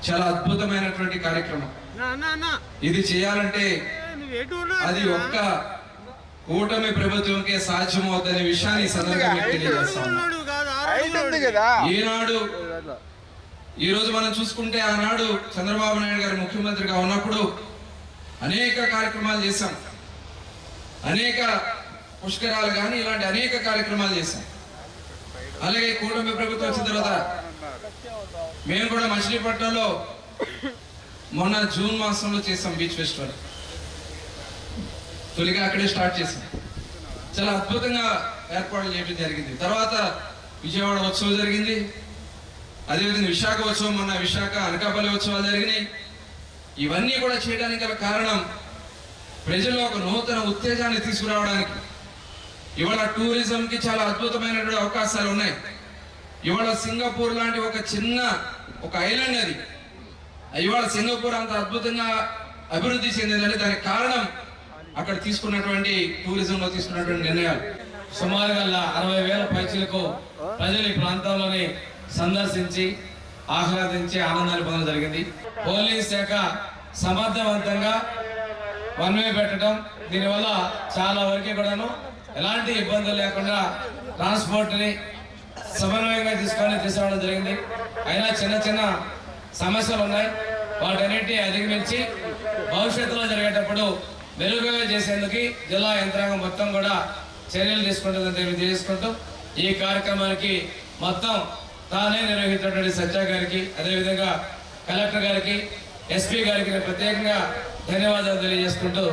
చాలా అద్భుతమైనటువంటి కార్యక్రమం. ఇది చేయాలంటే అది ఒక్క కూటమి ప్రభుత్వంకే సాధ్యమవుతుందనే విషయాన్ని సందర్భంగా తెలియజేస్తాను. ఈనాడు ఈ రోజు మనం చూసుకుంటే ఆనాడు చంద్రబాబు నాయుడు గారు ముఖ్యమంత్రిగా ఉన్నప్పుడు అనేక కార్యక్రమాలు చేశాం, అనేక పుష్కరాలు కానీ ఇలాంటి అనేక కార్యక్రమాలు చేశాం. అలాగే కూటమి ప్రభుత్వం వచ్చిన తర్వాత మేము కూడా మచిలీపట్నంలో మొన్న జూన్ మాసంలో చేసాం బీచ్ ఫెస్టివల్. తొలిగా అక్కడే స్టార్ట్ చేసాం. చాలా అద్భుతంగా ఏర్పాట్లు చేయడం జరిగింది. తర్వాత విజయవాడ ఉత్సవం జరిగింది, అదేవిధంగా విశాఖ ఉత్సవం, మొన్న విశాఖ అనకాపల్లి ఉత్సవాలు జరిగినాయి. ఇవన్నీ కూడా చేయడానికి గల కారణం ప్రజల్లో ఒక నూతన ఉత్తేజాన్ని తీసుకురావడానికి. ఇవాళ టూరిజంకి చాలా అద్భుతమైనటువంటి అవకాశాలు ఉన్నాయి. ఇవాళ సింగపూర్ లాంటి ఒక చిన్న ఐలాండ్ అది. ఇవాళ సింగపూర్ అంత అద్భుతంగా అభివృద్ధి చెందిందంటే దానికి కారణం అక్కడ తీసుకున్నటువంటి టూరిజంలో తీసుకున్నటువంటి నిర్ణయాలు. సుమారుగా 60,000 పైచలకు ప్రజలు ఈ ప్రాంతంలోని సందర్శించి ఆహ్లాదించి ఆనందాన్ని పొందడం జరిగింది. పోలీస్ శాఖ సమర్థవంతంగా వన్ వే పెట్టడం, దీనివల్ల చాలా వరకు కూడాను ఎలాంటి ఇబ్బందులు లేకుండా ట్రాన్స్పోర్ట్ని సమన్వయంగా తీసుకురావడం జరిగింది. అయినా చిన్న చిన్న సమస్యలు ఉన్నాయి, వాటన్నిటిని అధిగమించి భవిష్యత్తులో జరిగేటప్పుడు మెరుగుగా చేసేందుకు జిల్లా యంత్రాంగం మొత్తం కూడా చర్యలు తీసుకుంటుందని తెలియజేసుకుంటూ ఈ కార్యక్రమానికి మొత్తం తానే నిర్వహించినటువంటి సత్య గారికి, అదేవిధంగా కలెక్టర్ గారికి, ఎస్పీ గారికి ప్రత్యేకంగా ధన్యవాదాలు తెలియజేసుకుంటూ